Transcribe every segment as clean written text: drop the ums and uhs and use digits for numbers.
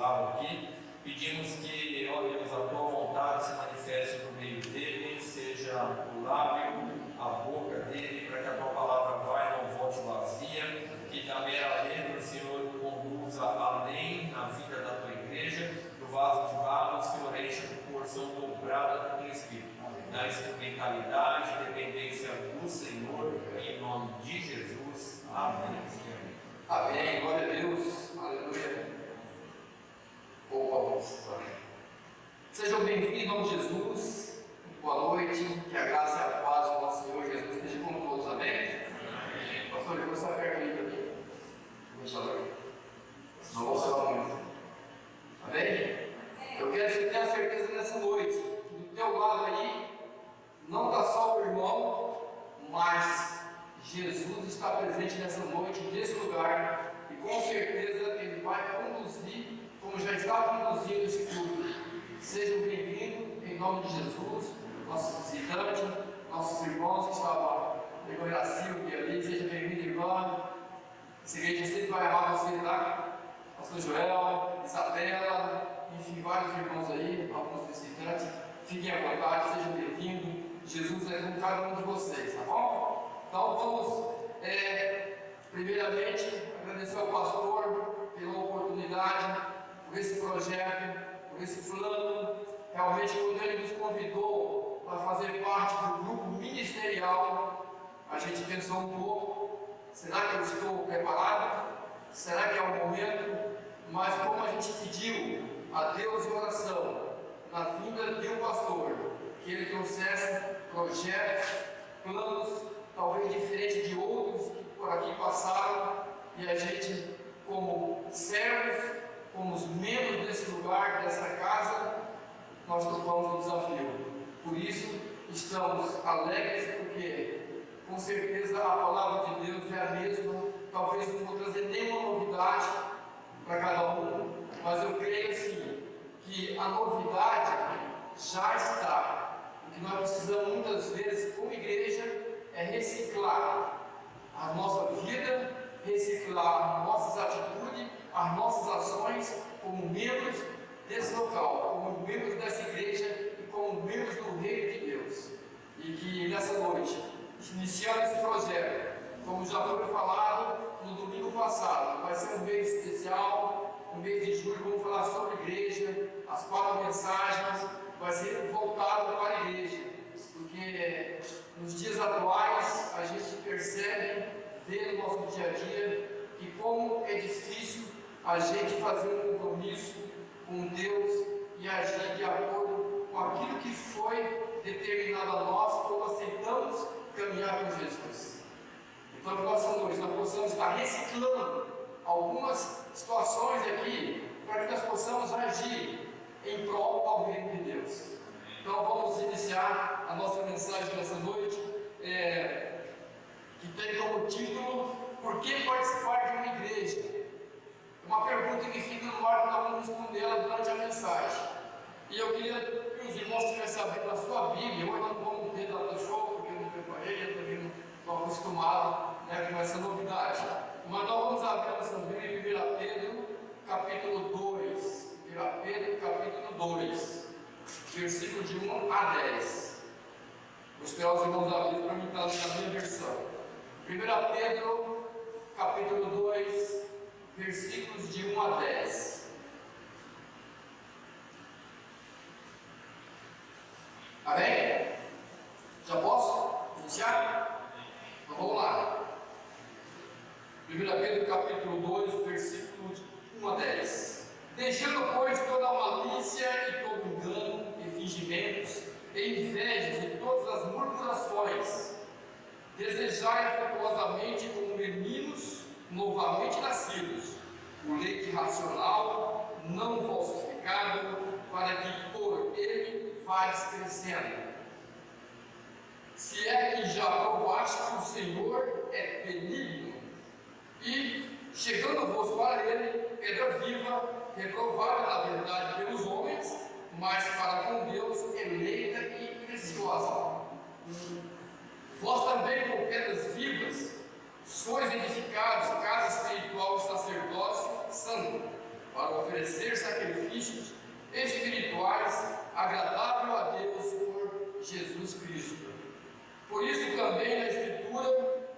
casado aqui. Pedimos que, ó Deus, a tua vontade se manifeste no meio dele, seja o lábio, a boca dele, para que a tua palavra vá e não volte vazia, que da mera letra, Senhor, conduza além na vida da tua igreja, no vaso de barro, Senhor, enche com porção dobrada do teu Espírito, na instrumentalidade, dependência do Senhor, em nome de Jesus. Amém. Amém, glória a Deus, aleluia. Opa, sejam bem-vindos em nome de Jesus, boa noite, que a graça e a paz do nosso Senhor Jesus esteja com todos, amém? Amém. Pastor, eu vou estar perto ali também, não vou falar muito, amém? Eu quero que você tenha certeza nessa noite, que do teu lado aí, não está só o irmão, mas Jesus está presente nessa noite, nesse lugar, e com certeza Ele vai conduzir, como já está conduzindo esse culto. Sejam bem-vindos, em nome de Jesus, nossos visitantes, nossos irmãos que estavam pegando a Silvia ali, seja bem-vindo, irmã. Essa igreja sempre vai amar você, tá? Pastor Joel, Isabela, enfim, vários irmãos aí, alguns visitantes. Fiquem à vontade, sejam bem-vindos. Jesus é com cada um de vocês, tá bom? Então vamos, primeiramente, agradecer ao pastor pela oportunidade, por esse projeto, por esse plano. Realmente, quando ele nos convidou para fazer parte do grupo ministerial, a gente pensou um pouco: será que eu estou preparado? Será que é o momento? Mas como a gente pediu a Deus em oração, na vinda de um pastor, que ele trouxesse projetos, planos, talvez diferentes de outros que por aqui passaram, e a gente, como servos, como os membros desse lugar, dessa casa, nós topamos o desafio. Por isso, estamos alegres, porque com certeza a palavra de Deus é a mesma. Talvez não vou trazer nenhuma novidade para cada um, mas eu creio assim, que a novidade já está. O que nós precisamos muitas vezes, como igreja, é reciclar a nossa vida, reciclar nossas atitudes, as nossas ações como membros desse local, como membros dessa igreja e como membros do reino de Deus. E que nessa noite, iniciando esse projeto, como já foi falado no domingo passado, vai ser um mês especial, no mês de julho, vamos falar sobre a igreja, as 4 mensagens, vai ser voltado para a igreja, porque nos dias atuais a gente percebe, vê no nosso dia a dia, que como é difícil a gente fazer um compromisso com Deus e agir de acordo com aquilo que foi determinado a nós quando aceitamos caminhar com Jesus. Então, que nós possamos estar reciclando algumas situações aqui, para que nós possamos agir em prol ao reino de Deus. Então vamos iniciar a nossa mensagem nessa noite, que tem como título: por que participar de uma igreja? Uma pergunta que fica no ar, que nós vamos responder ela durante a mensagem. E eu queria que os irmãos estivessem abrindo a sua Bíblia. Hoje não vamos ter data show, porque eu não preparei, eu também não estou acostumado, com essa novidade. Mas nós vamos abrir a nossa Bíblia em 1 Pedro, capítulo 2. 1 Pedro, capítulo 2, versículo de 1 a 10. Vou esperar os irmãos abrir para mim estar na minha versão. 1 Pedro, capítulo 2, versículos de 1 a 10. Amém? Já posso iniciar? Então vamos lá. 1 Pedro, capítulo 2, versículo de 1 a 10. Deixando, pois, toda malícia e todo engano e fingimentos e invejas e todas as murmurações, desejai afetuosamente como meninos novamente nascidos, o leite racional, não falsificado, para que por ele vais crescendo. Se é que já provaste que o Senhor é benigno, e chegando-vos para ele, pedra viva, reprovada na verdade pelos homens, mas para com Deus eleita e preciosa. Vós também, com pedras vivas, sois edificados casa espiritual e sacerdócio santo, para para oferecer sacrifícios espirituais agradável a Deus por Jesus Cristo. Por isso também na Escritura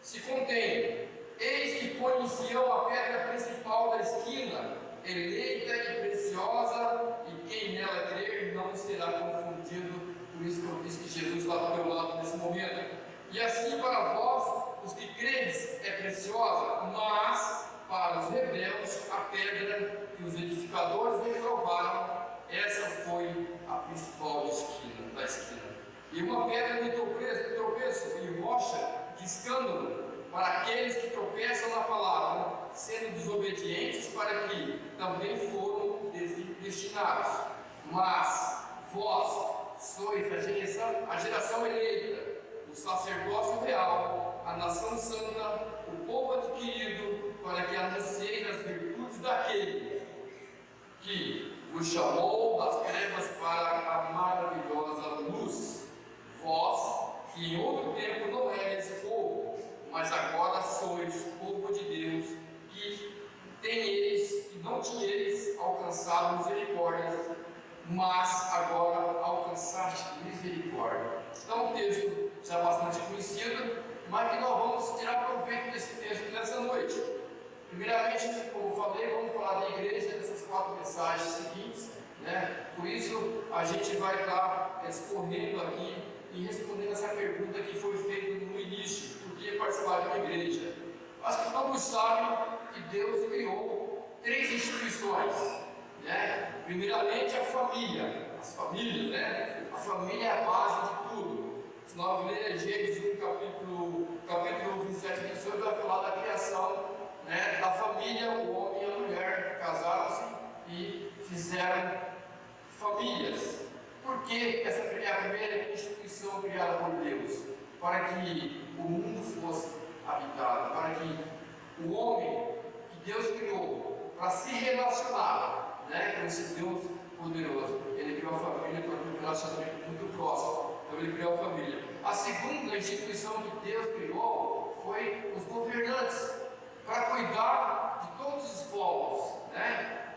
se contém: eis que põe em Sião a pedra principal da esquina, eleita e preciosa, e quem nela crer não será confundido. Por isso que eu disse que Jesus está do meu lado nesse momento. E assim para vós, os que credes, é preciosa, mas para os rebeldes, a pedra que os edificadores reprovaram, essa foi a principal da esquina. E uma pedra de tropeço e rocha de escândalo para aqueles que tropeçam na palavra, sendo desobedientes, para que também foram destinados. Mas vós sois a geração eleita, o sacerdócio real, a nação santa, o povo adquirido, para que anuncieis as virtudes daquele que vos chamou das trevas para a maravilhosa luz. Vós, que em outro tempo não erais povo, mas agora sois povo de Deus, que não tinhais alcançado misericórdia, mas agora alcançaste misericórdia. Então, um texto já bastante conhecido, mas que nós vamos tirar proveito desse texto nessa noite. Primeiramente, como eu falei, vamos falar da igreja nessas 4 mensagens seguintes, né? Por isso, a gente vai estar escorrendo aqui e respondendo essa pergunta que foi feita no início: por que participar de uma igreja? Acho que todos sabem que Deus criou 3 instituições, né? Primeiramente, a família, as famílias, né? A família é a base de tudo. Se nós lermos Gênesis 1, capítulo 27, 28, vai falar da criação, né, da família. O homem e a mulher casaram-se e fizeram famílias. Por que essa é a primeira instituição criada por Deus? Para que o mundo fosse habitado, para que o homem que Deus criou para se relacionar, né, com esse Deus poderoso, ele criou a família para um relacionamento muito próximo. Então ele criou a família. A segunda instituição que Deus criou foi os governantes, para cuidar de todos os povos, né?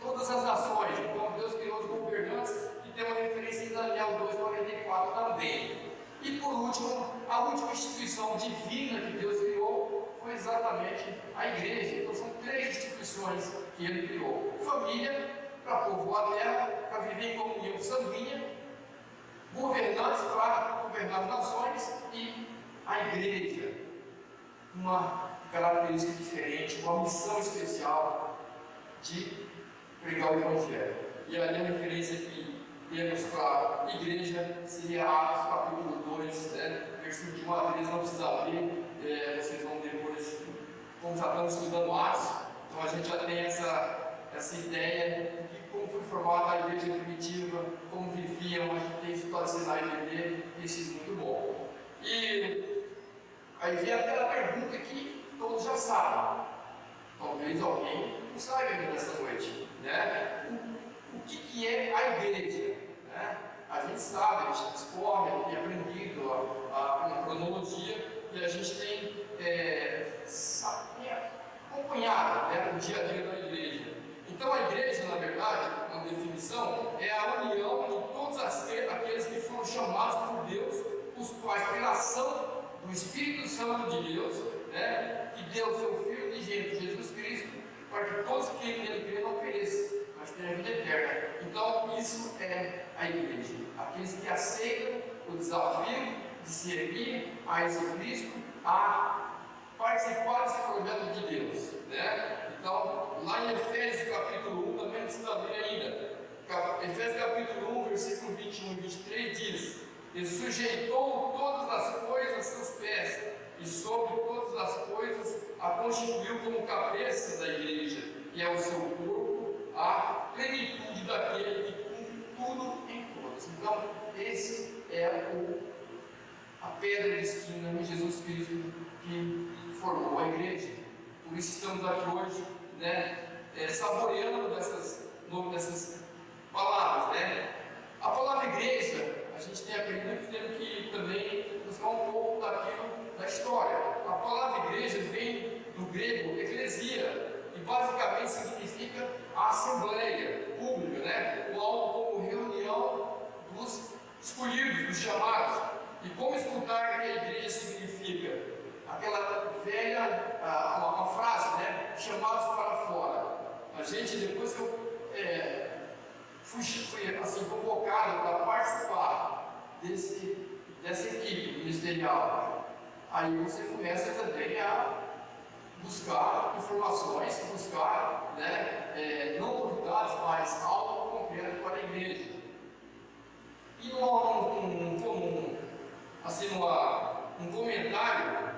Todas as nações. Então Deus criou os governantes, que tem uma referência em Daniel 2,44 também. E por último, a última instituição divina que Deus criou foi exatamente a igreja. Então são 3 instituições que ele criou: família, para povoar a terra, para viver em comunhão sanguínea; governantes, para governar as nações; e a igreja, uma característica diferente, uma missão especial de pregar o Evangelho. E ali a referência que temos para a igreja seria Atos capítulo 2, né? Versículo de 1 a 3, não precisa ler, vocês vão depois, como já estamos estudando Atos, então a gente já tem essa ideia de como foi formada a igreja primitiva, como viviam. A gente tem isso para ensinar e entender, isso é muito bom. E aí vem aquela pergunta que todos já sabem, talvez alguém não saiba ainda nessa noite, né? O que é a igreja? Né? A gente sabe, a gente discorre, tem aprendido a cronologia, e a gente tem acompanhado, né, o dia a dia da igreja. Então a igreja, na verdade, uma definição, é a união de todos aqueles que foram chamados por Deus, os quais, pela ação do Espírito Santo de Deus, né, que deu o seu Filho unigênito, Jesus Cristo, para que todos que nele crêem não pereçam, mas tenham a vida eterna. Então isso é a igreja, aqueles que aceitam o desafio de servir a Jesus Cristo, a participar desse projeto de Deus, né? Então, lá em Efésios capítulo 1, também não precisa ler ainda, Efésios capítulo 1, versículo 21 e 23 diz: e sujeitou todas as coisas a seus pés, e sobre todas as coisas a constituiu como cabeça da igreja, que é o seu corpo, a plenitude daquele que cumpre tudo em todos. Então, esse é a pedra de esquina em Jesus Cristo que formou a igreja. Por isso estamos aqui hoje, né, saboreando dessas palavras, né? A palavra igreja, a gente tem aprendido que temos que também buscar um pouco daquilo da história. A palavra igreja vem do grego eclesia, que basicamente significa gente, depois que eu fui assim, convocado para participar dessa equipe ministerial, aí você começa também a buscar informações, buscar, né, não novidades, mas algo concreto para a igreja. E um comentário,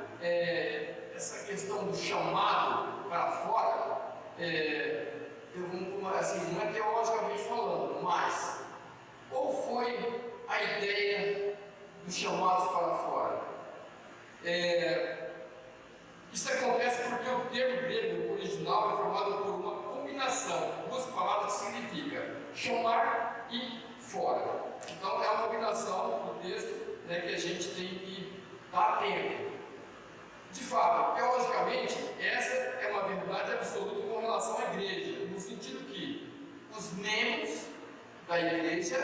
essa questão do chamado para fora, assim, não é teologicamente falando, mas qual foi a ideia dos chamados para fora? Isso acontece porque o termo grego original é formado por uma combinação de duas palavras que significa chamar e fora. Então é uma combinação do texto, né, que a gente tem que estar atento. De fato, teologicamente, essa é uma verdade absoluta com relação à igreja, no sentido que os membros da igreja,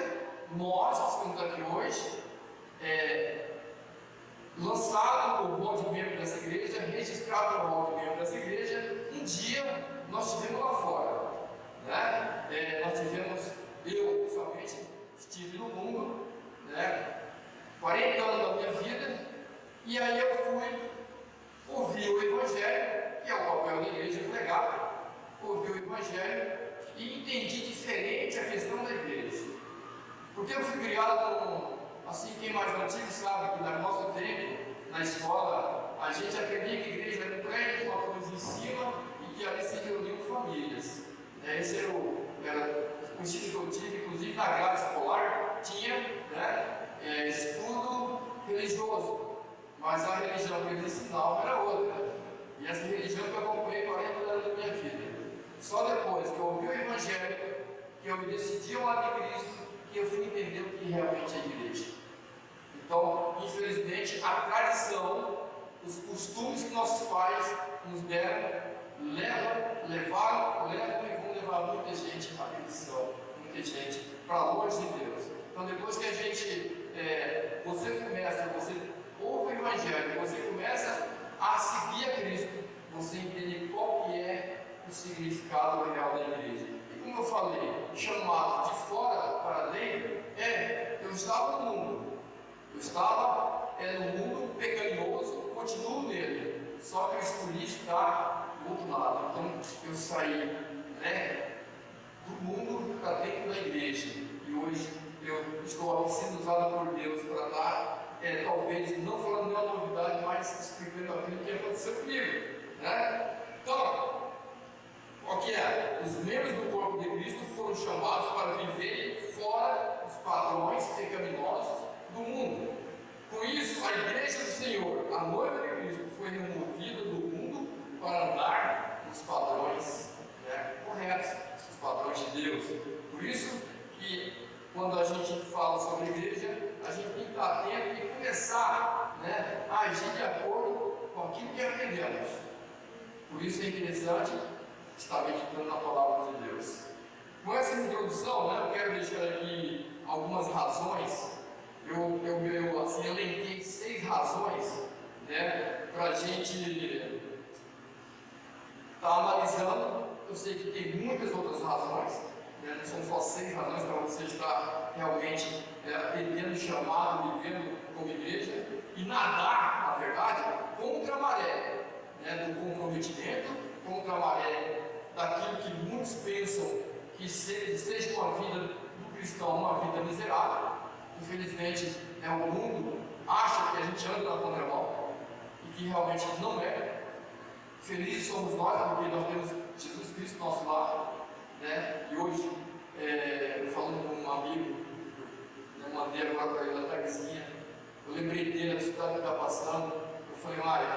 nós que estamos aqui hoje, lançado no rol de membro dessa igreja, registrado no rol de membro dessa igreja, um dia nós estivemos lá fora, né? Nós tivemos, eu pessoalmente estive no mundo, né? 40 anos da minha vida, e aí eu fui ouvir o Evangelho, que é o papel da igreja, pregar, ouvir o Evangelho e entendi diferente a questão da igreja, porque eu fui criado assim, quem mais antigo sabe que no nosso tempo, na escola, a gente aprendia que a igreja era um prédio com uma cruz em cima e que ali se reuniam famílias. Esse era o ensino que eu tive, inclusive na grade escolar, tinha, né, estudo religioso, mas a religião que eles ensinavam era outra. E essa religião que eu acompanhei 40 anos da minha vida. Só depois que eu ouvi o Evangelho, que eu me decidi ao lado de Cristo, que eu fui entender o que realmente é a igreja. Então, infelizmente, a tradição, os costumes que nossos pais nos deram, levaram e vão levar muita gente à perdição, muita gente para longe de Deus. Então, depois que a gente, você ouve o Evangelho, você começa a seguir a Cristo, você entende qual que é o significado real da igreja. E como eu falei, chamado de fora para dentro, eu estava no mundo. Eu estava no mundo pecaminoso, continuo nele, só que eu escolhi estar do outro lado. Então eu saí, né, do mundo para dentro da igreja. E hoje eu estou aqui sendo usado por Deus para estar, talvez não falando nenhuma novidade, mas explicando aquilo que aconteceu comigo, né? Então, qual que é? Os membros do corpo de Cristo foram chamados para viverem fora dos padrões pecaminosos do mundo. Com isso, a igreja do Senhor, a noiva de Cristo, foi removida do mundo para andar nos padrões, né, corretos, os padrões de Deus. Por isso que quando a gente fala sobre a igreja, a gente tem que estar atento e começar, né, a agir de acordo com aquilo que aprendemos. Por isso é interessante estar meditando na palavra de Deus. Com essa introdução, né, eu quero deixar aqui algumas razões. Eu assim, elenquei 6 razões, né, para a gente estar analisando. Eu sei que tem muitas outras razões, né, não são só 6 razões para você estar realmente atendendo, chamado, vivendo como igreja e nadar, na verdade, contra a maré, né, do comprometimento, contra a maré daquilo que muitos pensam que seja uma vida do cristão, uma vida miserável. Infelizmente, o mundo acha que a gente anda na contramão e que realmente não é. Felizes somos nós, porque nós temos Jesus Cristo ao nosso lado, né? E hoje, falando com um amigo, né, mandei agora para ele na tardezinha, eu lembrei dele, a cidade que está passando. Eu falei, Mário,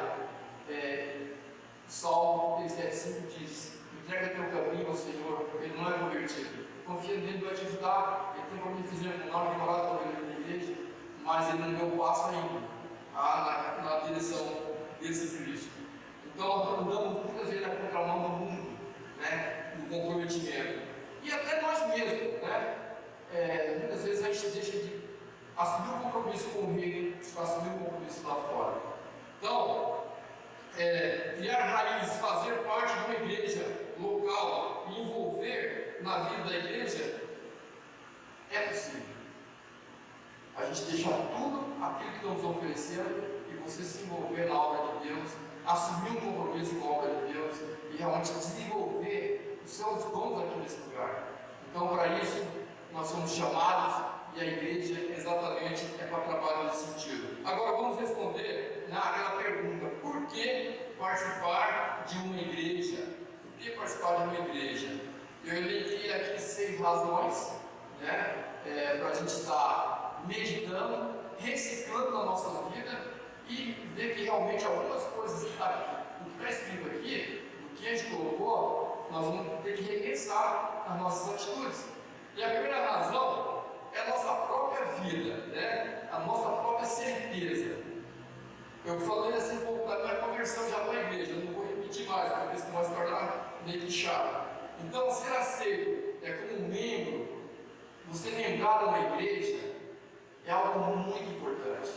Salmo 37,5 diz: entrega teu caminho ao Senhor, porque ele não é convertido. Confia nele, vai te ajudar. Ele tem como me fazer um nome de morada para ele na igreja, mas ele não deu um passo ainda na direção desse Cristo. Então nós andamos muitas vezes na contramão do mundo, né, do comprometimento. E até nós mesmos, né? Muitas vezes a gente deixa de assumir um compromisso com o reino para assumir um compromisso lá fora. Então, criar raízes, fazer parte de uma igreja local e envolver na vida da igreja, é possível. A gente deixar tudo aquilo que estamos oferecendo e você se envolver na obra de Deus, assumir um compromisso com a obra de Deus e realmente desenvolver os seus dons aqui nesse lugar. Então, para isso, nós somos chamados e a igreja exatamente é para trabalhar nesse sentido. Agora, vamos responder naquela pergunta: por que participar de uma igreja? Por que participar de uma igreja? Eu elenquei aqui 6 razões, né, para a gente estar meditando, reciclando na nossa vida e ver que realmente algumas coisas que está escrito aqui, o que a gente colocou, nós vamos ter que repensar as nossas atitudes. E a primeira razão é a nossa própria vida, né? A nossa própria certeza. Eu falei assim um pouco da minha conversão já na igreja, eu não vou repetir mais, porque senão vai se tornar meio que chato. Então, ser aceito como membro, você membrar uma igreja, é algo muito importante.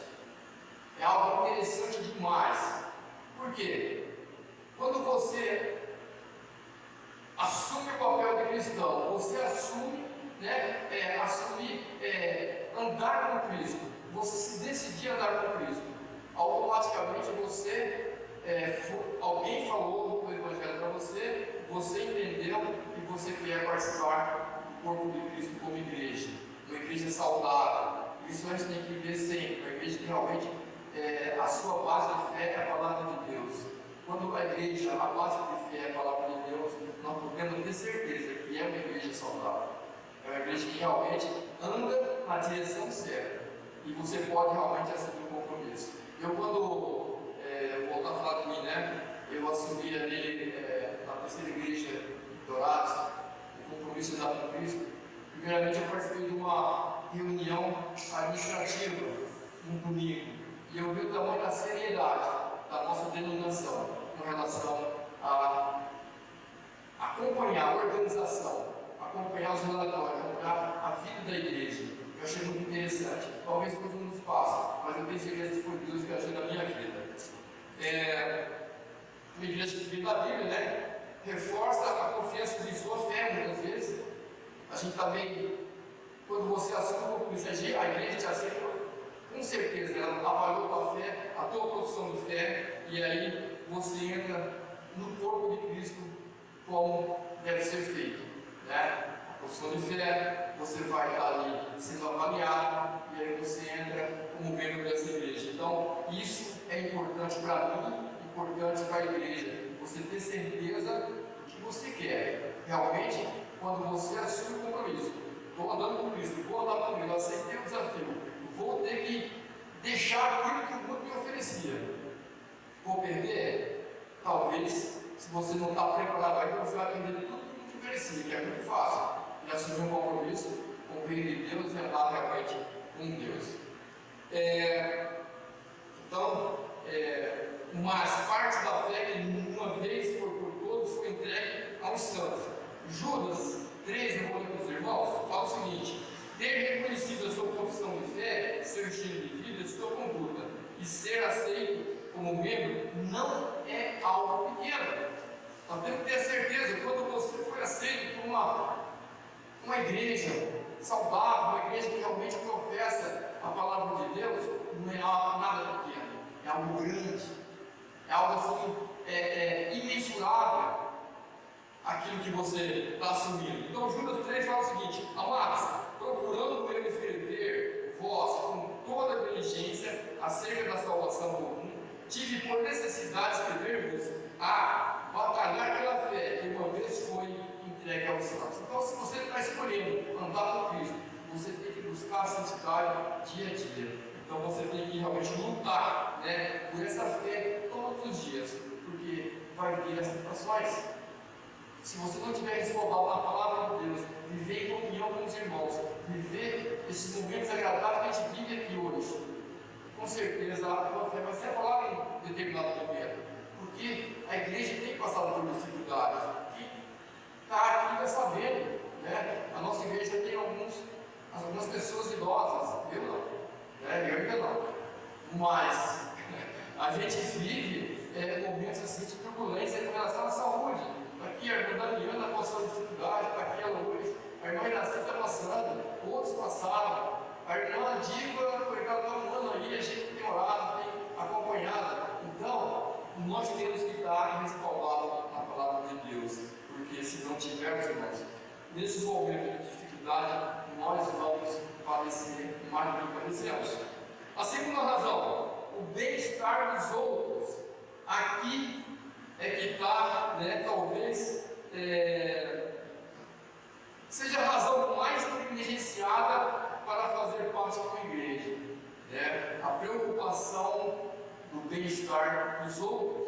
É algo interessante demais. Por quê? Quando você assume o papel de cristão, você assume, andar com Cristo, você se decidir andar com Cristo, automaticamente alguém falou no Evangelho para você, você entendeu e você quer participar do corpo de Cristo como igreja, uma igreja saudável. Isso a gente tem que ver sempre, uma igreja que realmente a sua base de fé é a palavra de Deus. Quando a igreja, a base de fé é a palavra de Deus, nós podemos ter certeza que é uma igreja saudável. É uma igreja que realmente anda na direção certa. E você pode realmente assumir um compromisso. Eu, quando voltar a falar de mim, eu assumi ali na terceira igreja de Dourados, o compromisso de dar com Cristo. Primeiramente, eu participei de uma reunião administrativa no domingo. E eu vi o tamanho da seriedade da nossa denominação com relação a acompanhar a organização, acompanhar os relatórios, acompanhar a vida da igreja. Eu achei muito interessante. Talvez fosse um dos passos, mas eu tenho certeza que foi Deus que ajuda a minha vida. Uma igreja que vive da Bíblia, reforça a confiança em sua fé, muitas vezes. A gente também, quando você assume o compromisso, a igreja te aceita, com certeza, ela avaliou a tua fé, a tua profissão de fé, e aí você entra no corpo de Cristo como deve ser feito, A profissão de fé, você vai estar ali sendo avaliado, e aí você entra como membro dessa igreja. Então, isso é importante para mim, importante para a igreja, você ter certeza do que você quer. Realmente, quando você assume o compromisso, estou andando com Cristo, vou andar com Ele, aceitei o desafio, vou ter que deixar aquilo que o mundo me oferecia. Vou perder? Talvez, se você não está preparado ainda, você vai perder tudo que o mundo te oferecia, que é muito fácil. E assumir um compromisso com o reino de Deus e andar realmente com Deus. Mas parte da fé que uma vez foi por todos foi entregue aos santos. Judas 3, no momento dos irmãos, fala o seguinte: ter reconhecido a sua profissão de fé, seu estilo de vida, sua conduta, e ser aceito como membro, não é algo pequeno. Nós temos que ter certeza, quando você foi aceito por uma igreja saudável, uma igreja que realmente professa a palavra de Deus, não é algo nada pequeno, é algo grande, é algo assim, imensurável aquilo que você está assumindo. Então Judas 3 fala o seguinte: amados, procurando eu escrever vós com toda a diligência acerca da salvação comum, tive por necessidade escrever-vos a batalhar pela fé que uma vez foi entregue aos santos. Então, se você está escolhendo andar com Cristo, você tem que buscar a santidade dia a dia. Então, você tem que realmente lutar por essa fé todos os dias, porque vai vir as tentações. Se você não tiver respaldado na palavra de Deus, viver em comunhão com os irmãos, viver esses momentos agradáveis que a gente vive aqui hoje, com certeza a tua fé vai ser abalada em determinado momento, porque a igreja tem passado por dificuldades. Quem está aqui vai sabendo, A nossa igreja tem algumas pessoas idosas, eu não, eu ainda não, mas a gente vive momentos assim de turbulência com relação à saúde. Aqui a irmã Daniela passou dificuldade, está aqui ela hoje, irmãos, nesse momento de dificuldade, nós vamos padecer mais do que padecemos. A segunda razão, o bem-estar dos outros. Aqui é que está, né, talvez, seja a razão mais privilegiada para fazer parte de uma igreja, né? A preocupação do bem-estar dos outros.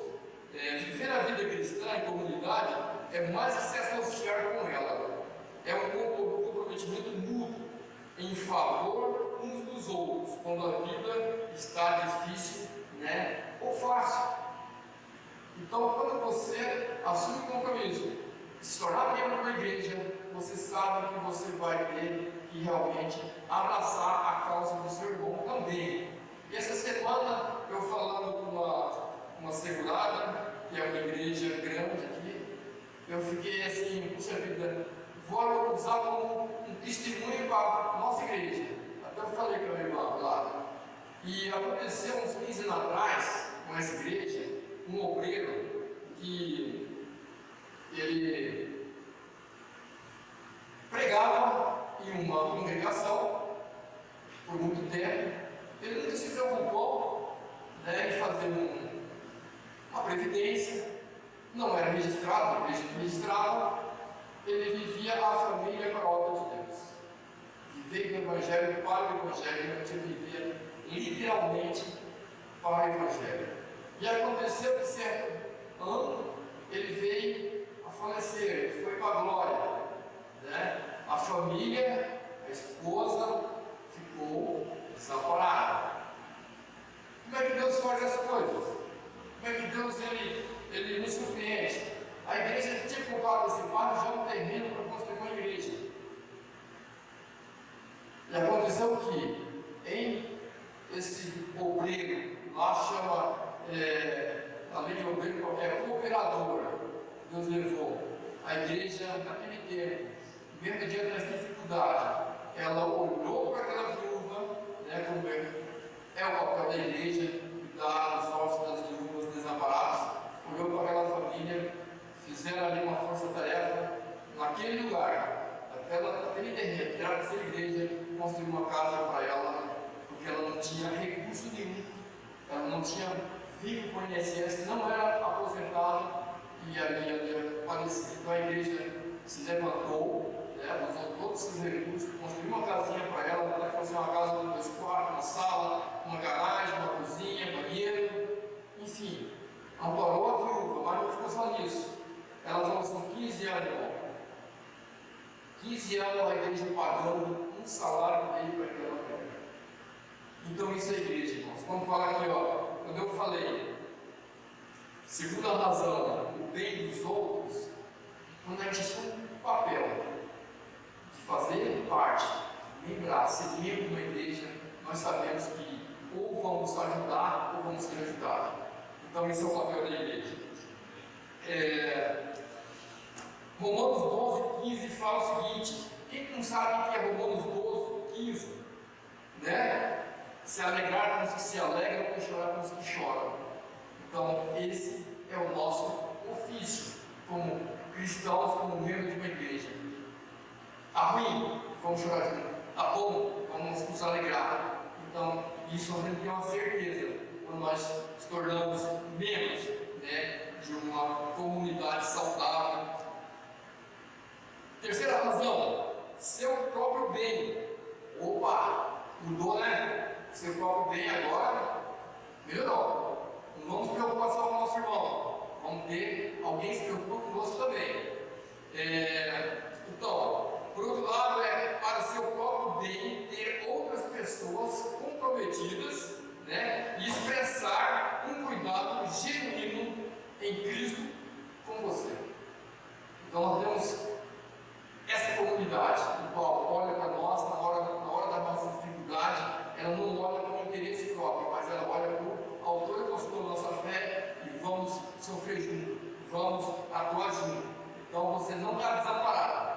Viver a vida cristã em comunidade é mais que se associar com ela, é um comprometimento mútuo em favor uns dos outros, quando a vida está difícil, né, ou fácil. Então, quando você assume o compromisso de se tornar membro de uma igreja, você sabe que você vai ter que realmente abraçar a causa do seu irmão também. E essa semana, eu falando com uma segurada, que é uma igreja grande aqui, eu fiquei assim, puxa vida, vou usar como um testemunho para a nossa igreja. Até eu falei para a minha irmã lá. E aconteceu uns 15 anos atrás, com essa igreja, um obreiro que ele pregava em uma congregação por muito tempo. Ele nunca se preocupou, né, em fazer uma previdência, não era registrado, ele vivia a família para a obra de Deus. Vivia do Evangelho para o Evangelho, ele vivia literalmente para o Evangelho. E aconteceu que certo ano ele veio a falecer, foi para a glória, né? A família, a esposa ficou desamparada. Como é que Deus faz as coisas? Como é que Deus ele nos surpreende? A igreja tinha comprado esse barro já um terreno para construir uma igreja. E aconteceu que em esse obreiro, lá chama além de obreiro qualquer cooperadora, Deus levou a igreja naquele tempo, mesmo diante das dificuldades, ela olhou para aquela viúva, né, como é o papel da igreja, cuidar dos órfãos, das viúvas desamparadas, olhou para aquela família, fizeram ali uma força-tarefa naquele lugar, naquele terreno, que era para ser igreja, construir uma casa para ela, porque ela não tinha recurso nenhum, ela não tinha vindo com o INSS, não era aposentada e ali ia falecer. Então a igreja se levantou, né, usou todos esses recursos, construiu uma casinha para ela, para fazer uma casa com 2 quartos, uma sala, uma garagem, uma cozinha, banheiro, enfim, amparou a viúva, mas não ficou só nisso. Ela falou, são 15 anos, irmão. 15 anos a igreja pagando um salário dele para aquela mulher. Então isso é igreja, irmãos. Quando fala aqui, ó, quando eu falei, segunda razão, o bem dos outros, quando a gente assume o papel de fazer parte, lembrar, ser membro de uma igreja, nós sabemos que ou vamos ajudar ou vamos ser ajudados. Então esse é o papel da igreja. Romanos 12, 15 fala o seguinte: quem não sabe o que é Romanos 12, 15? Né? Se alegrar com os que se alegram, ou chorar com os que choram. Então, esse é o nosso ofício, como cristãos, como membro de uma igreja. Está ruim? Vamos chorar junto. Está bom? Vamos nos alegrar. Então, isso a gente tem uma certeza quando nós nos tornamos membros, né, de uma comunidade saudável. Terceira razão, seu próprio bem. Opa, mudou, né? Seu próprio bem agora melhorou. Não vamos nos preocupar só com o nosso irmão. Vamos ter alguém que se preocupa conosco também. Então, por outro lado, para seu próprio bem ter outras pessoas comprometidas, né, e expressar um cuidado genuíno em Cristo com você. Então nós temos essa comunidade, o qual olha para nós na hora da nossa dificuldade, ela não olha com interesse próprio, mas ela olha para o autor e consultor da nossa fé e vamos sofrer junto, vamos atuar junto. Então você não está desamparado.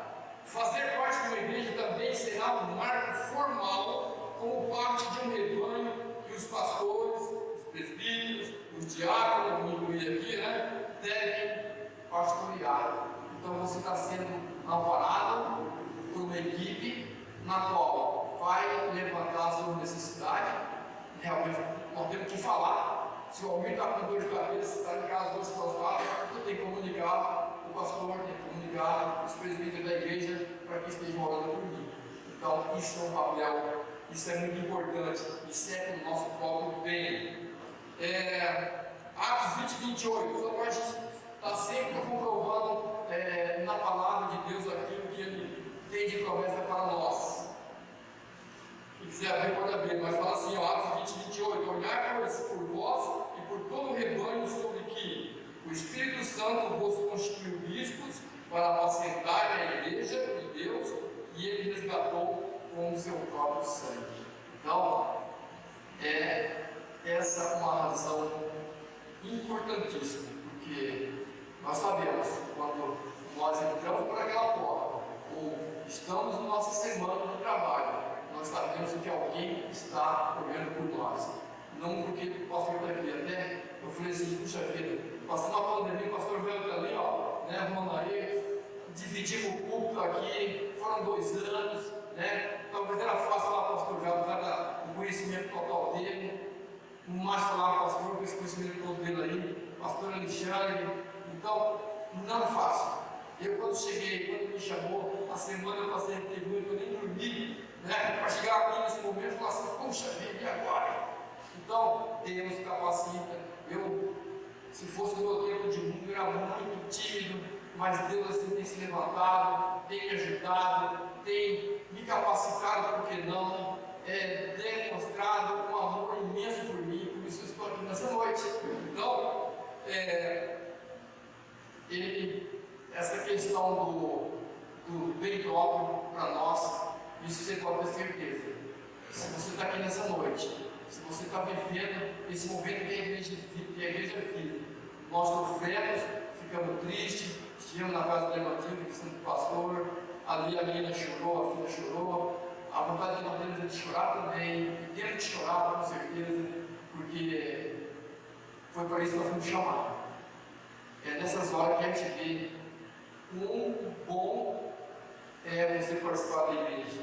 amparado por uma equipe na qual vai levantar a sua necessidade. Realmente, nós temos que falar. Se o Almir está com dor de cabeça, está em casa, dois prostrados, eu tenho que comunicar, o pastor tem que comunicar, os presbíteros da igreja, para que estejam orando por mim. Então, isso é um papel, isso é muito importante, isso é para o nosso próprio bem. Atos 20, 28, então a gente está sempre comprovando na palavra de Deus aquilo que Ele tem de promessa para nós. Quem quiser abrir, pode abrir, mas fala assim, ó, Atos 20, 28, olhai por vós e por todo o rebanho sobre que o Espírito Santo vos constituiu bispos para apacentar a igreja de Deus que Ele resgatou com o seu próprio sangue. Então, essa é uma razão importantíssima, porque nós sabemos, quando nós entramos por aquela porta, ou estamos na nossa semana de trabalho, nós sabemos que alguém está olhando por nós. Não porque o pastor está aqui, até eu falei assim, puxa vida, passando a pandemia, o pastor veio ali, ó, né, arrumando aí, dividimos o púlpito aqui, foram 2 anos, né, talvez era fácil falar pastor já, por causa do conhecimento total dele, mas falar pastor, com esse conhecimento todo dele aí, pastor Alexandre, então, não é fácil. Eu quando cheguei, quando me chamou, a semana eu passei de noite, eu nem dormi, né, para chegar aqui nesse momento e falar assim, puxa vida, e agora? Então, Deus capacita. Eu, se fosse no meu tempo de mundo, era muito tímido, mas Deus assim tem se levantado, tem me ajudado, tem me capacitado, por que não? Demonstrado um amor imenso por mim, por isso eu estou aqui nessa noite. Então, essa questão do bem próprio para nós, isso você pode ter certeza. Se você está aqui nessa noite, se você está vivendo esse momento que a igreja vive, nós sofremos, ficamos tristes, estivemos na casa do Levantinho, questão do pastor, ali a menina chorou, a filha chorou, a vontade de nós temos é de chorar também, e temos de chorar com certeza, porque foi para isso que nós fomos chamados. É nessas horas que a gente vê quão bom é você participar da igreja.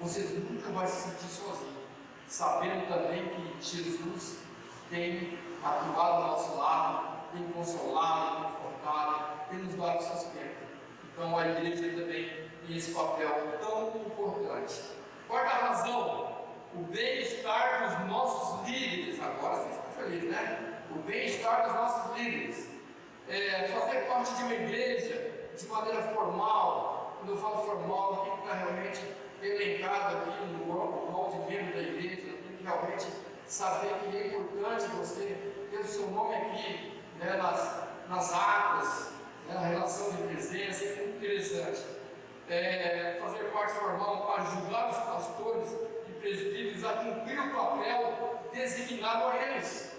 Você nunca vai se sentir sozinho, sabendo também que Jesus tem atuado ao nosso lado, tem consolado, confortado, tem nos dado sustento. Então a igreja também tem esse papel tão importante. Quarta razão, o bem-estar dos nossos líderes. Agora vocês estão felizes, né? O bem-estar dos nossos líderes. Fazer parte de uma igreja de maneira formal. Quando eu falo formal, tem que estar realmente elencado aqui no rol de membro da igreja, tem que realmente saber que é importante você ter o seu nome aqui, né, nas atas, né, na relação de presença, é muito interessante. Fazer parte formal para ajudar os pastores e presbíteros a cumprir o papel designado a eles.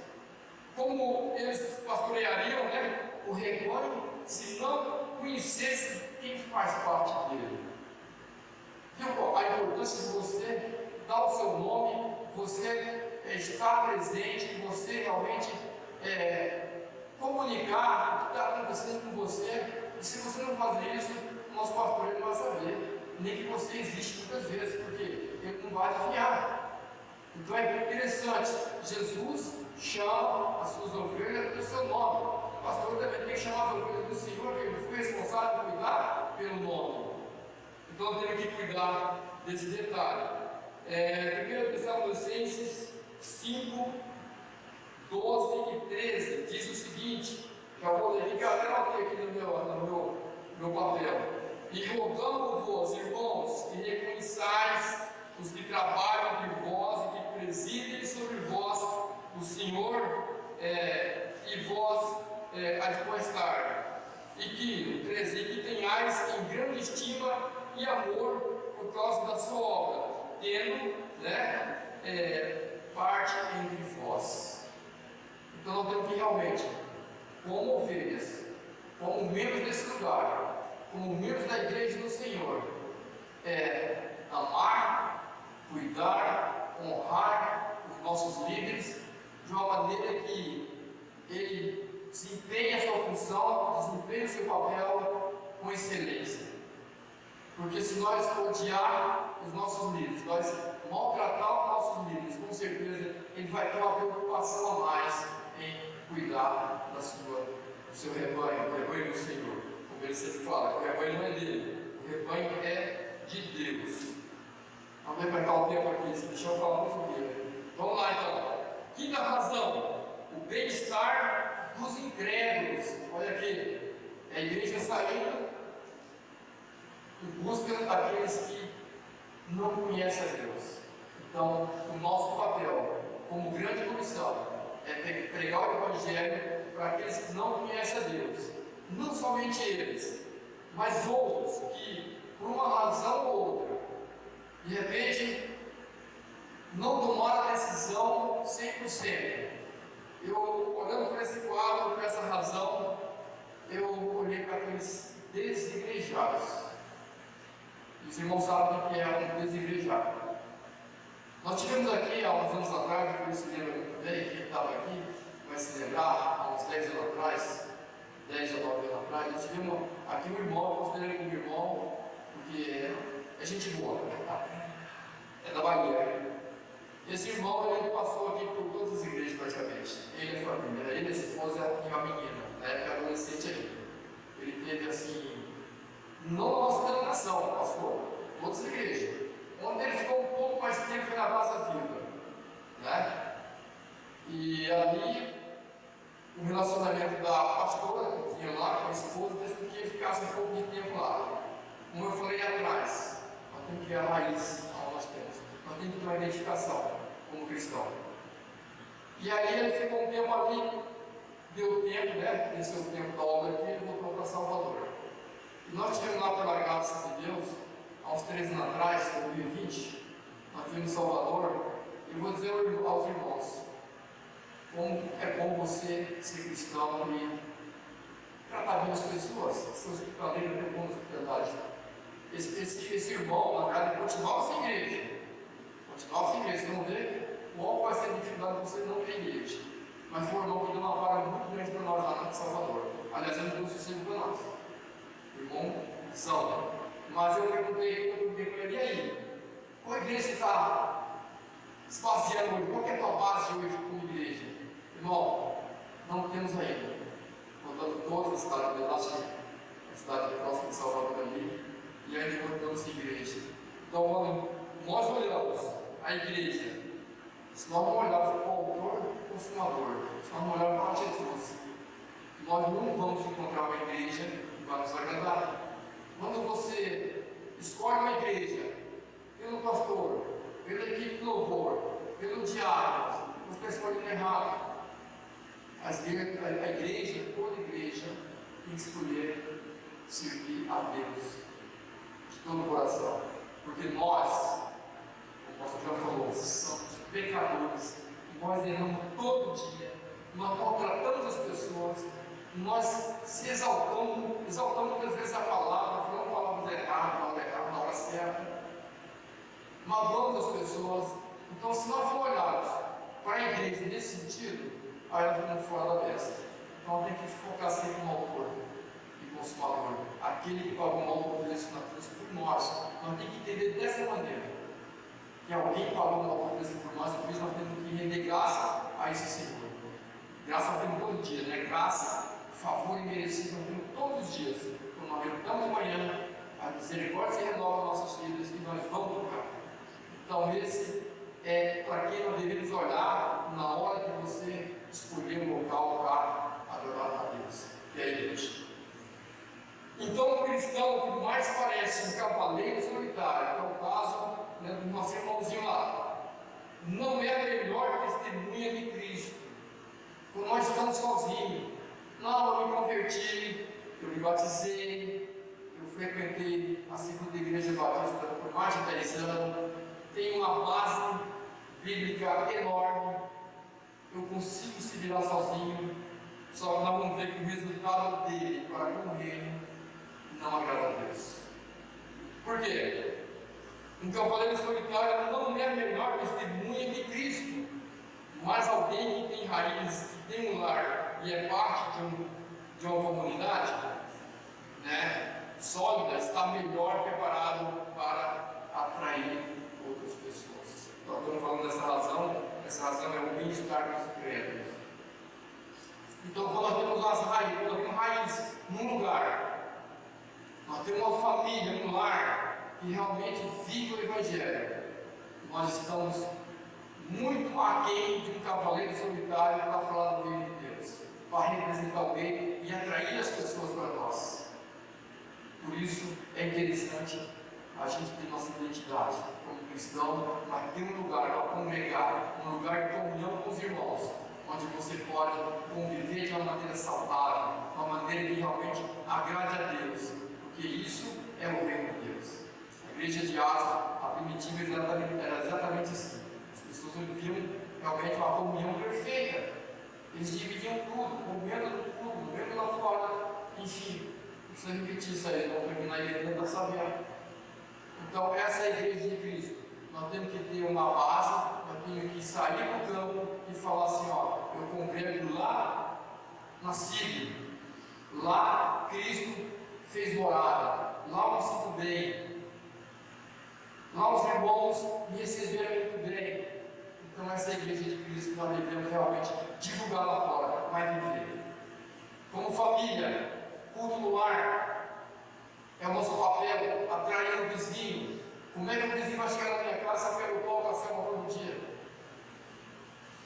Como eles pastoreariam, né, o rebanho se não conhecessem quem faz parte dele? Viu a importância de você dar o seu nome, você estar presente, você realmente comunicar o que está acontecendo com você. E se você não fazer isso, o nosso pastor não vai saber nem que você existe muitas vezes, porque ele não vai adivinhar. Então é interessante, Jesus chama as suas ovelhas pelo seu nome. O pastor também tem que chamar as ovelhas do Senhor, que ele foi responsável por cuidar pelo nome. Então temos que cuidar desse detalhe. 1 Tessalonicenses 5, 12 e 13 diz o seguinte, já vou ler, que eu anotei aqui no meu papel. E rogamos-vos, irmãos, que reconheçais os que trabalham entre vós e que presidem sobre vós o Senhor e vós admoestar. E que, 13, e que tenhais em grande estima e amor por causa da sua obra, tendo parte entre vós. Então nós temos que realmente, como ovelhas, como membros desse lugar, como membros da igreja do Senhor, amar, cuidar, honrar os nossos líderes de uma maneira que ele desempenhe a sua função, desempenhe o seu papel com excelência. Porque se nós odiar os nossos líderes, nós maltratar os nossos líderes, com certeza ele vai ter uma preocupação a mais em cuidar do seu rebanho, o rebanho do Senhor. Como ele sempre fala, o rebanho não é dele, o rebanho é de Deus. Vamos repetir o tempo aqui, deixa eu falar um pouquinho. Vamos lá então. Quinta razão, o bem-estar dos incrédulos. Olha aqui, é a igreja saindo em busca daqueles que não conhecem a Deus. Então, o nosso papel, como grande comissão, é pregar o Evangelho para aqueles que não conhecem a Deus. Não somente eles, mas outros que, por uma razão ou outra, de repente, não tomaram a decisão 100%. Eu, olhando para esse quadro, por essa razão, eu olhei para aqueles desigrejados. Os irmãos sabem o que é um desigrejado. Nós tivemos aqui, há uns anos atrás, que se lembra muito bem, quem estava aqui vai se lembrar, há uns 10 anos atrás, 10 ou 9 anos atrás, nós tivemos aqui um irmão, eu considero ele como irmão, porque é gente boa, é da Bahia. Esse irmão, ele passou aqui por todas as igrejas praticamente, ele e a família, ele, a esposa e uma menina, na época adolescente ali. Ele teve assim, não a nossa denominação, pastor, todas as igrejas. Onde ele ficou um pouco mais tempo foi na Casa Viva, né? E ali, o relacionamento da pastora que tinha lá com a esposa fez com que ele ficasse um pouco de tempo lá. Como eu falei atrás, nós temos que ver a raiz onde nós temos. Nós temos que ter uma identificação como cristão. E aí ele ficou um tempo ali, deu tempo, né? Desceu o tempo da obra aqui, ele voltou para Salvador. E nós tivemos lá pela graça de Deus, há uns 3 anos atrás, 2020, nós tivemos em Salvador, e vou dizer aos irmãos, como é bom você ser cristão e tratar bem as pessoas, ser hospitaleiro, ter boa hospitalidade. Esse irmão, na verdade, continuava sem igreja. Continuava sem igreja, você não vê qual vai ser a dificuldade de você não ter igreja. Mas foi um irmão que deu uma vara muito grande para nós lá em Salvador. Aliás, ele deu sucesso para nós. Irmãozão. Mas eu perguntei para ele, e aí? Qual igreja você está esvaziando hoje? Qual é a tua base hoje como igreja? Irmão, não temos ainda. Contando todas as cidades de Elástico, a cidade próxima de Salvador ali, e ainda contamos a igreja. Então, quando nós olhamos a igreja, se nós não olharmos para o autor e consumador, se nós não olharmos para Jesus, nós não vamos encontrar uma igreja que vai nos agradar. Quando você escolhe uma igreja pelo pastor, pela equipe de louvor, pelo diácono, você está escolhendo errado. A igreja, toda igreja, tem que escolher servir a Deus de todo o coração. Porque nós, como o pastor já falou, somos pecadores, nós erramos todo dia, nós maltratamos as pessoas, nós se exaltamos muitas vezes a palavra, falando palavras erradas, na hora certa, magoamos as pessoas. Então, se nós for olharmos para a igreja nesse sentido, aí nós vamos fora da besta. Então, tem que focar sempre no autor e consumador, aquele que pagou um alto preço na cruz por nós. Nós temos que entender dessa maneira, que alguém pagou um alto preço por nós, e por isso nós temos que render graça a esse Senhor. Graça nós temos todo dia, né? Graça, favor imerecido nós temos todos os dias. Quando nós levantamos de manhã, a misericórdia se renova nossas vidas e nós vamos tocar. Então, esse é para quem nós devemos olhar na hora que você escolher um local para adorar a Deus, que é a igreja. Então, o cristão que mais parece um cavaleiro solitário, que é o caso, né, do nosso irmãozinho lá, não é a melhor testemunha de Cristo. Quando nós estamos sozinhos, não, eu me converti, eu me batizei, eu frequentei a segunda igreja batista por mais de 10 anos, tenho uma base bíblica enorme, eu consigo se virar sozinho, só que nós vamos ver que o resultado dele para com o reino não agrada a Deus. Por quê? Um cavaleiro solitário não é a melhor testemunha de Cristo, mas alguém que tem raízes, que tem um lar e é parte de uma comunidade, né, sólida, está melhor preparado estar nos incrédulos. Então, quando nós temos as raízes, quando nós temos raízes num lugar, nós temos uma família, um lar que realmente vive o Evangelho, nós estamos muito aquém de um cavaleiro solitário para falar do reino de Deus, para representar alguém e atrair as pessoas para nós. Por isso é interessante a gente ter nossa identidade como cristão, mas ter um lugar para congregar, um lugar de comunhão com os irmãos, onde você pode conviver de uma maneira saudável, uma maneira que realmente agrade a Deus, porque isso é o reino de Deus. A igreja de Atos, a primitiva, era exatamente assim. As pessoas viviam realmente uma comunhão perfeita. Eles dividiam tudo, comendo lá fora, enfim. Não precisa repetir isso aí, vamos terminar a igreja da sabendo. Então, essa é a igreja de Cristo. Nós temos que ter uma base, nós temos que sair do campo e falar assim: ó, eu congrego lá na Síria, lá Cristo fez morada, lá eu me sinto bem, lá os irmãos me receberam muito bem. Então, essa é a igreja de Cristo que nós devemos realmente divulgar lá fora, mas viver. Como família, culto no lar, é o nosso papel, atrair o vizinho. Como é que o vizinho vai chegar na minha casa se eu quero pão, café, uma todo dia?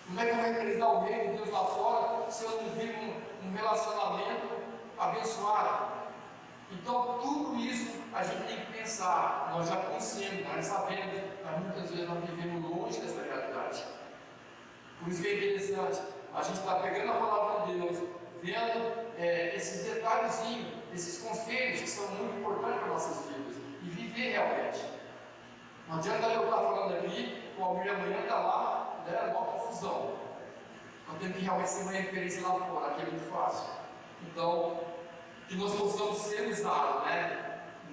Como é que eu vou representar o reino de Deus lá fora se eu não vivo um relacionamento abençoado? Então, tudo isso a gente tem que pensar. Nós já conhecemos, nós sabemos, mas muitas vezes nós vivemos longe dessa realidade. Por isso que é interessante, a gente está pegando a palavra de Deus, vendo esses detalhezinhos, esses conselhos que são muito importantes para nossas vidas, e viver realmente. Não adianta eu estar falando aqui, o Almir amanhã está lá, uma confusão. Nós temos que realmente ser uma referência lá fora, aqui é muito fácil. Então, que nós possamos ser usados,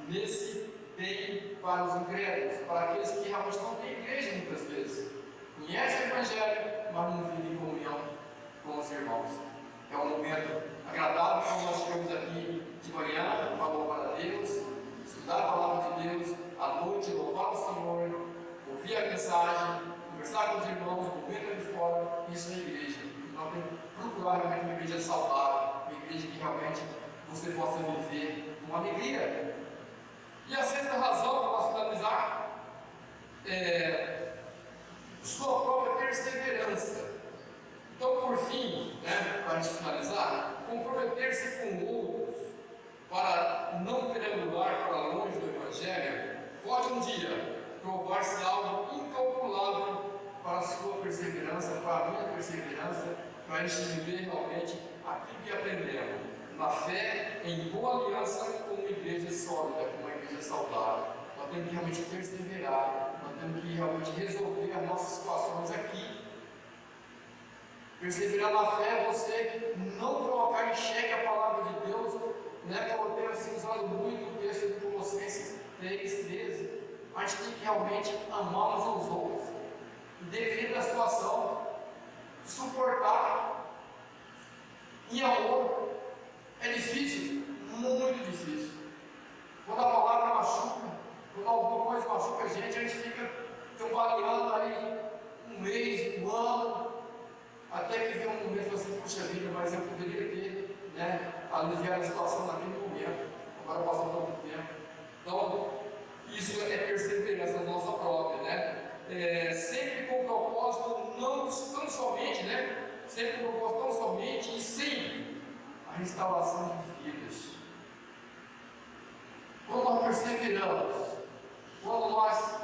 nesse bem para os incrédulos, para aqueles que realmente não têm igreja muitas vezes. Conhecem o Evangelho, mas não vivem em comunhão com os irmãos. É um momento agradável quando nós chegamos aqui de manhã para louvar a Deus, estudar a palavra de Deus, à noite louvar o Senhor, ouvir a mensagem, conversar com os irmãos, o momento ali fora. Isso é igreja. Nós temos que procurar realmente uma igreja saudável, uma igreja que realmente você possa viver com alegria. E a sexta razão para nós finalizar é sua própria perseverança. Então, por fim, para a gente finalizar, comprometer-se com outros para não triangular para longe do Evangelho pode um dia provar-se algo incalculável para a sua perseverança, para a minha perseverança, para a gente viver realmente aquilo que aprendemos, na fé, em boa aliança com uma igreja sólida, com uma igreja saudável. Nós temos que realmente perseverar, nós temos que realmente resolver as nossas situações aqui. Perseverar na fé é você não colocar em xeque a palavra de Deus, como eu tenho assim, usado muito o texto de Colossenses 3,13. A gente tem que realmente amar uns aos outros, independente da situação, suportar em amor. É difícil, muito difícil. Quando a palavra machuca, quando alguma coisa machuca a gente fica cambaleando aí um mês, um ano, até que vem um momento assim, puxa vida, mas eu poderia ter aliviado a situação naquele momento. Agora passou tanto tempo. Então, isso é perseverança nossa própria, sempre com o propósito não tão somente, sempre com o propósito tão somente e sempre a restauração de vidas. Quando nós perseveramos, quando nós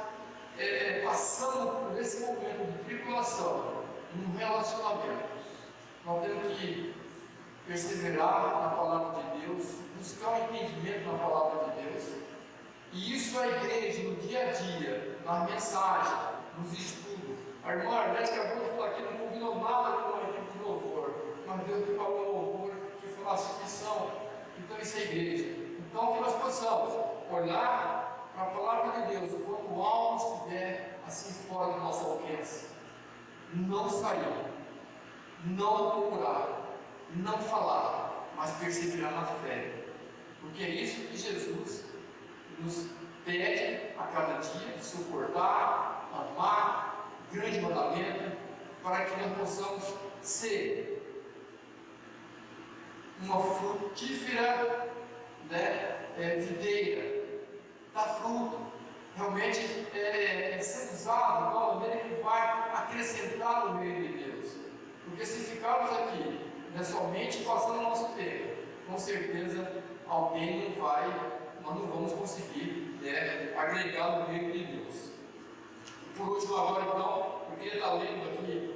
passamos por esse momento de tribulação, num relacionamento, nós temos que perseverar na palavra de Deus, buscar o entendimento na palavra de Deus, e isso a igreja no dia a dia, na mensagem, nos estudos. A irmã Arlete acabou de falar aqui, não combinou nada com a equipe de louvor, mas Deus preparou um louvor que foi uma instituição. Então isso é igreja. Então que nós possamos olhar para a palavra de Deus quando algo estiver assim fora do nosso alcance, não sair, não procurar, não falar, mas perseverar na fé, porque é isso que Jesus nos pede a cada dia, suportar, amar, grande mandamento, para que nós possamos ser uma frutífera, videira, dar fruto, realmente ser usado de uma maneira que vai acrescentar no reino de Deus. Porque se ficarmos aqui somente passando o nosso tempo, com certeza alguém nós não vamos conseguir agregar no reino de Deus. Por último, agora então, eu queria estar lendo aqui,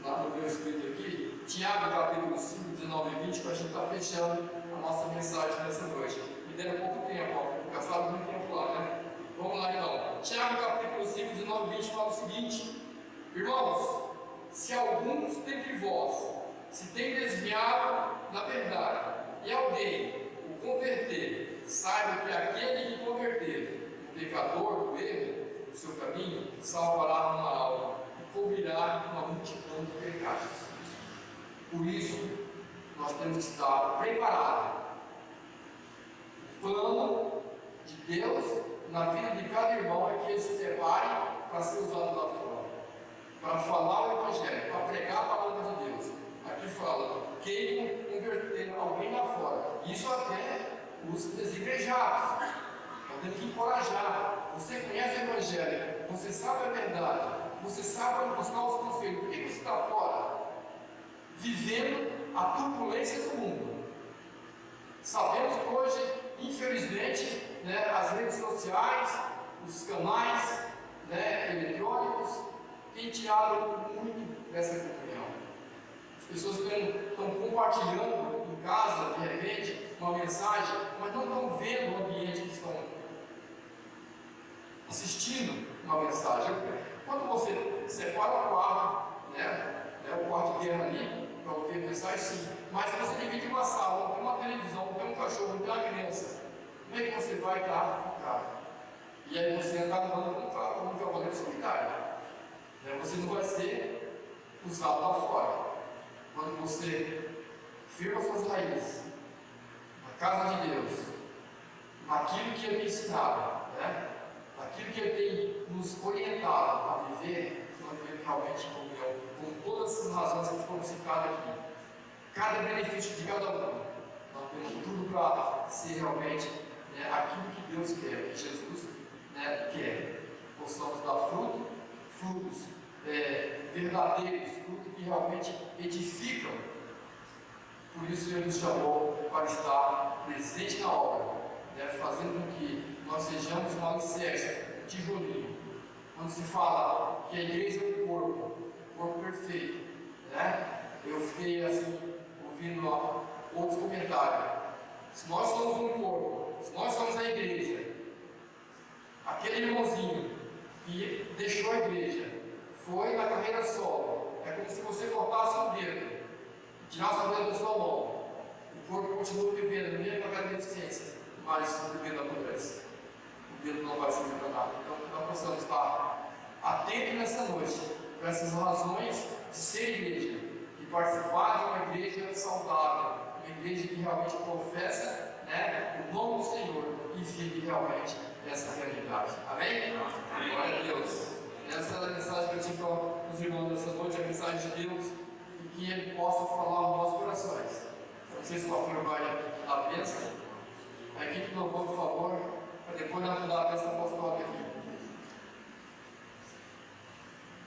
lá no meu escrito aqui, Tiago capítulo 5, 19 e 20, para a gente estar fechando a nossa mensagem nessa noite. Me deram pouco tempo, gastaram muito tempo lá, né? Vamos lá então. Tiago capítulo 5, 19 e 20 fala o seguinte: irmãos, se alguns dentre vós se tem desviado da verdade, e alguém o converter, saiba que aquele que converter o pecador do erro do seu caminho, salvará uma alma e cobrirá uma multidão de pecados. Por isso, nós temos que estar preparados. O plano de Deus na vida de cada irmão é que ele se prepare para ser usado lá fora, para falar o Evangelho, para pregar a palavra de Deus. Aqui fala, quem converter alguém lá fora, isso até os desigrejados. Nós temos que encorajar. Você conhece o Evangelho, você sabe a verdade, você sabe buscar os conselhos. Por que você está fora? Vivendo a turbulência do mundo. Sabemos que hoje, infelizmente, as redes sociais, os canais eletrônicos têm tirado muito dessa comunhão. As pessoas estão compartilhando em casa, de repente, uma mensagem, mas não estão vendo o ambiente que estão assistindo uma mensagem. Quando você separa o quarto, o quarto de guerra ali, para ouvir mensagem, sim, mas se você divide uma sala, não tem uma televisão, não tem um cachorro, não tem uma criança, como é que você vai ficar? E aí você está andando como um cavaleiro solitário. Você não vai ser usado lá fora. Quando você firma suas raízes na casa de Deus, naquilo que Ele me ensinava, naquilo que Ele tem nos orientado a viver, nós vivemos realmente em comunhão, com todas essas razões que foram citadas aqui. Cada benefício de cada um, nós temos tudo para ser realmente aquilo que Deus quer, que Jesus quer. Possamos dar frutos verdadeiros, frutos que realmente edificam. Por isso Ele nos chamou para estar presente na obra, fazendo com que nós sejamos um alicerce, um tijolinho. Quando se fala que a igreja é um corpo perfeito, eu fiquei assim, ouvindo outros comentários. Se nós somos um corpo, se nós somos a igreja, aquele irmãozinho que deixou a igreja, foi na carreira solo, é como se você cortasse um dedo, tirasse o dedo da sua mão. O corpo continua vivendo, mesmo com aquela deficiência, mas o dedo apodrece. O dedo não vai servir para nada. Então, nós possamos estar atentos nessa noite para essas razões de ser igreja, de participar de uma igreja saudável, uma igreja que realmente professa o nome do Senhor e vive realmente essa realidade. Amém? Glória a Deus. Essa é a mensagem que eu tinha para os irmãos dessa noite, a mensagem de Deus, e que Ele possa falar aos nossos corações. Não sei se o pastor vai dar a bênção. A equipe do louvor, por favor, para depois nós dar a bênção apostólica aqui.